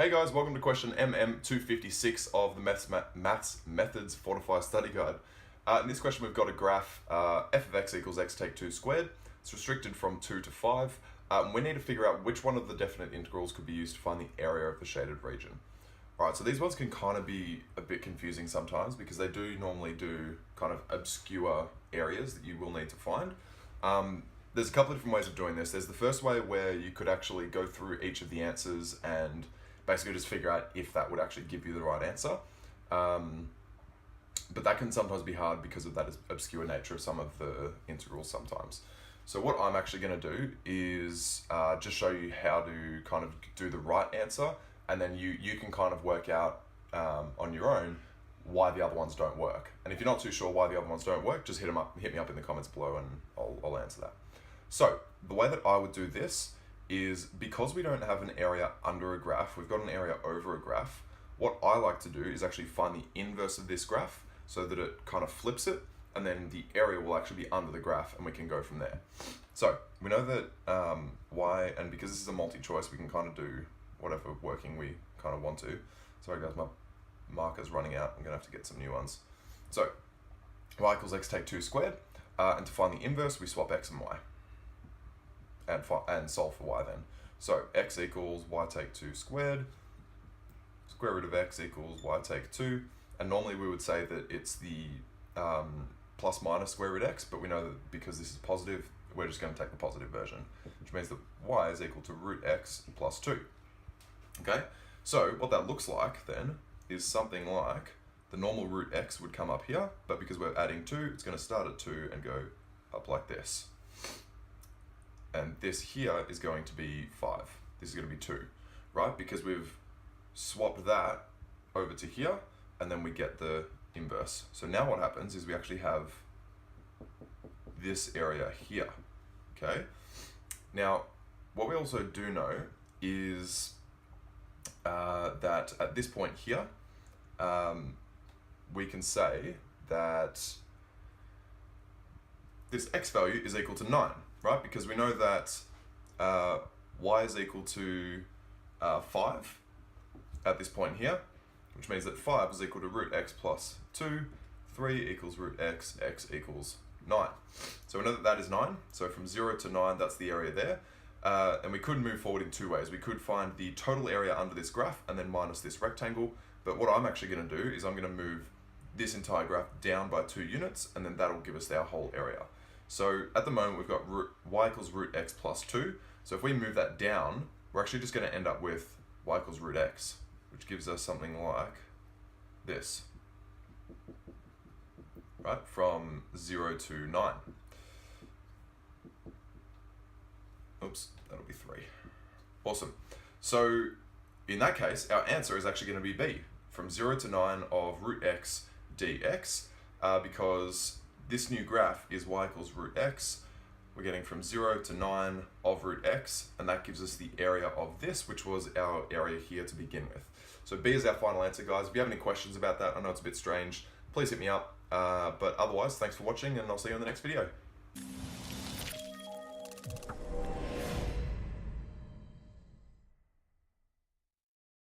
Hey guys, welcome to question MM256 of the Maths Methods Fortify study guide. In this question we've got a graph f of x equals x take 2 squared. It's restricted from 2 to 5. We need to figure out which one of the definite integrals could be used to find the area of the shaded region. Alright, so these ones can kind of be a bit confusing sometimes because they do normally do kind of obscure areas that you will need to find. There's a couple of different ways of doing this. There's the first way where you could actually go through each of the answers and basically just figure out if that would actually give you the right answer. But that can sometimes be hard because of that obscure nature of some of the integrals sometimes. So what I'm actually going to do is just show you how to kind of do the right answer, and then you can kind of work out on your own why the other ones don't work. And if you're not too sure why the other ones don't work, just hit me up in the comments below and I'll answer that. So the way that I would do this is, because we don't have an area under a graph, we've got an area over a graph. What I like to do is actually find the inverse of this graph so that it kind of flips it, and then the area will actually be under the graph and we can go from there. So we know that y, and because this is a multi-choice, we can kind of do whatever working we kind of want to. Sorry guys, my marker's running out. I'm gonna have to get some new ones. So y equals x take 2 squared, and to find the inverse, we swap x and y. And solve for y then. So x equals y take 2 squared, square root of x equals y take 2, and normally we would say that it's the plus minus square root x, but we know that because this is positive, we're just going to take the positive version, which means that y is equal to root x plus 2. Okay, so what that looks like then is something like the normal root x would come up here, but because we're adding 2, it's going to start at 2 and go up like this. And this here is going to be 5. This is going to be 2, right? Because we've swapped that over to here, and then we get the inverse. So now what happens is we actually have this area here, okay? Now, what we also do know is that at this point here, we can say that this x value is equal to 9. Right, because we know that y is equal to 5 at this point here, which means that 5 is equal to root x plus 2, 3 equals root x, x equals 9. So we know that that is 9, so from 0 to 9, that's the area there. And we could move forward in two ways. We could find the total area under this graph and then minus this rectangle, but what I'm actually going to do is I'm going to move this entire graph down by 2 units, and then that'll give us our whole area. So at the moment we've got y equals root x plus 2. So if we move that down, we're actually just going to end up with y equals root x, which gives us something like this, right? From 0 to 9. Oops, that'll be 3. Awesome. So in that case, our answer is actually going to be B, from 0 to 9 of root x dx, because this new graph is y equals root x. We're getting from 0 to 9 of root x, and that gives us the area of this, which was our area here to begin with. So B is our final answer, guys. If you have any questions about that, I know it's a bit strange, please hit me up. But otherwise, thanks for watching, and I'll see you in the next video.